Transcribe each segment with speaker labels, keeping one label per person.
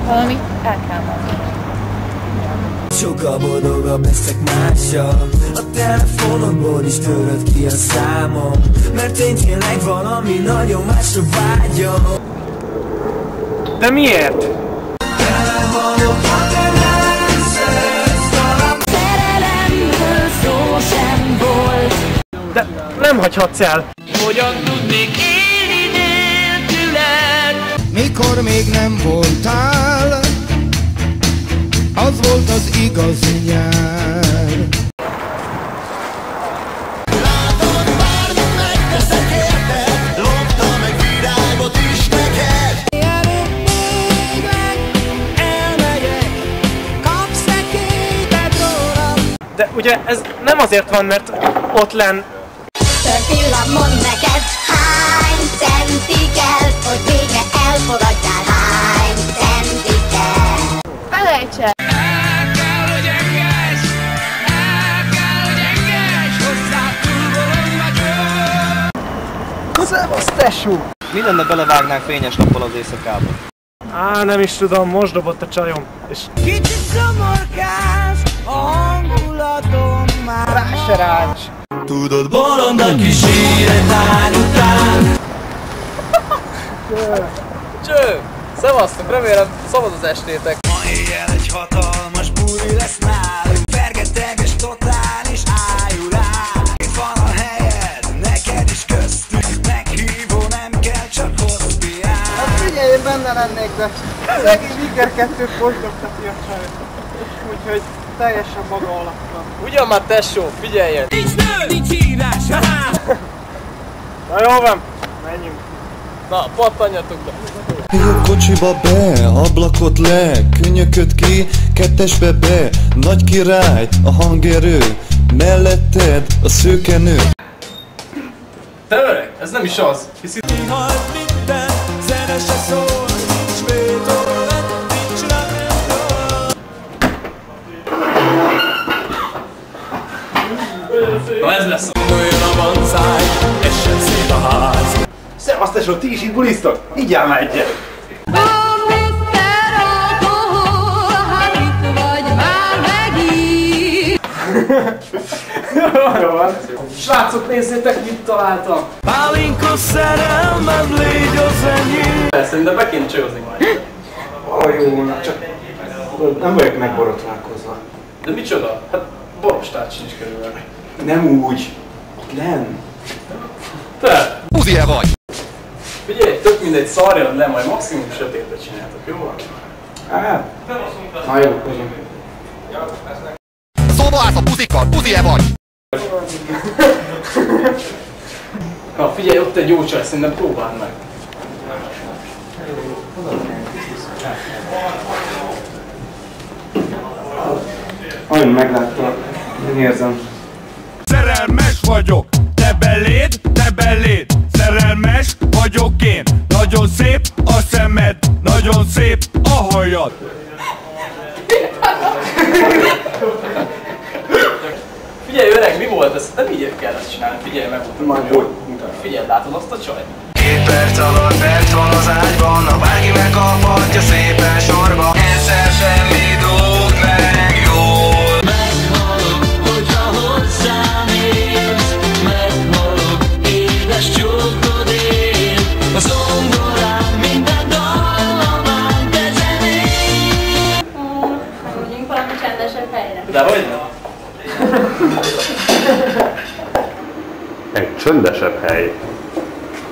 Speaker 1: Valamit el kell mondani.
Speaker 2: Sokkal boldogabb leszek mással. A telefonomból is töröd ki a számom, mert én tényleg valami nagyon másra vágyom.
Speaker 3: De miért?
Speaker 1: Szerelemből szó sem volt.
Speaker 3: De nem hagyhatsz el!
Speaker 4: Hogyan tudnék élni nélküled?
Speaker 5: Mikor még nem voltál, az volt az igazi nyár. Látod, bármit megteszek érted, lopta meg virágot is neked. Mielőtt még elmegyek, kapsz egy képet rólam.
Speaker 3: De ugye ez nem azért van, mert ott lenn...
Speaker 6: Több pillanat mond neked, hány centi kell, hogy végre elfogadjál, hány centi kell.
Speaker 1: Felejts el!
Speaker 4: El kell, hogy engedj, hozzá túlbolom vagyok.
Speaker 3: Szevasz, tesó!
Speaker 7: Mindenne belevágnánk fényes nappal az éjszakába.
Speaker 3: Á, nem is tudom, most dobott a csajom, és...
Speaker 5: Kicsit szomorkás a hangulatom már.
Speaker 3: Rá se ráncs!
Speaker 2: Tudod, bolondnak kísér egy lány után.
Speaker 7: Cső! Szevasztok, remélem szabad az estétek.
Speaker 2: Ma éjjel egy hatalmas buli lesz nálunk, fergeteges, totális ájulás. Itt van a helyed, neked is köztük, meghívó nem kell, csak hospiál.
Speaker 3: Hát figyelj, én benne lennék, de szegény Iker 2 most dobta ki a csajot. Úgyhogy teljesen maga alatt van.
Speaker 7: Ugyan már tesó, figyeljen!
Speaker 4: Nincs nő, nincs írás, haha!
Speaker 3: Na jó van, menjünk.
Speaker 7: Na, pattanjatok be!
Speaker 5: A kocsiba be, ablakot le, könnyököd ki, kettesbe be, nagy király, a hangerő, melletted a szőkenő.
Speaker 7: Te öreg, ez nem is az! Hiszi...
Speaker 5: Mihalt minden, zene se szól, nincs Beethoven, nincs rock'n'roll.
Speaker 7: Na ez lesz!
Speaker 5: Olyan a banzáj, essen szét a ház.
Speaker 3: Szevasz, tesó, ti is itt bulisztok? Igyál már egyet! Jó van. Srácok, nézzétek, mit találtam!
Speaker 5: Pálinka szerelmem, légy az enyém.
Speaker 7: Szerintem be kéne csőzni majd.
Speaker 3: Jó, csak nem vagyok megborotválkozva.
Speaker 7: De micsoda? Hát borostát sincs körülbelül.
Speaker 3: Nem úgy. Nem.
Speaker 7: Te!
Speaker 5: Uzi-e vagy?
Speaker 7: Figyelj, tök mindegy, szarjad le, majd maximum sötétbe csináltok, jó van?
Speaker 3: Hát. Na jó, köszönöm.
Speaker 5: Szóba állsz a buzikkal, Uzi-e vagy?
Speaker 7: Na figyelj, ott egy jó csaj, szerintem próbáld meg.
Speaker 3: Olyan megláttalak, én érzem.
Speaker 5: Szerelmes vagyok, te beléd, szerelmes vagyok én. Nagyon szép a szemed, nagyon szép a hajad.
Speaker 7: Figyelj öreg, mi volt ez? Nem így kellett csinálni, figyelj meg.
Speaker 3: Majd hogy?
Speaker 7: Figyelj, látod azt a csajt?
Speaker 2: 2 perc alatt bent van az ágyban, ha bárki megkaphatja szépen sorba. Egyszer semmi dugd meg jól.
Speaker 4: Meghalok, hogyha hozzám érsz, meghalok, édes csókodért. A zongorám minden dallamán, te zenéd.
Speaker 1: Menjünk valami csendesebb helyre.
Speaker 7: De hogy nem?
Speaker 8: Egy csöndesebb hely.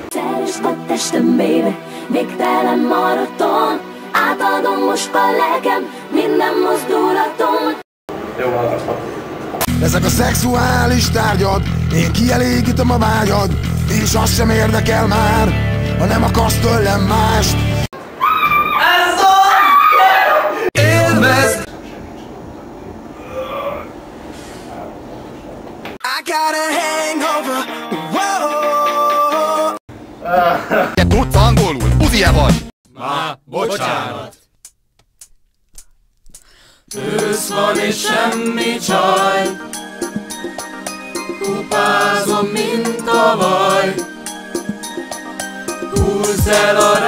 Speaker 6: Szeresd a testem, baby, végtelen maraton. Átadom most a lelkem, minden mozdulatom.
Speaker 7: Jó van,
Speaker 5: Ezek a szexuális tárgyad, én kielégítem a vágyad, és azt sem érdekel már, ha nem akarsz tőlem mást. Élvezd! I got a hangover, whoa. Te tudsz angolul, Uzi-e vagy? Má, bocsánat.
Speaker 4: Ősz van és semmi csaj, kupázom, mint a vaj. Húzz el a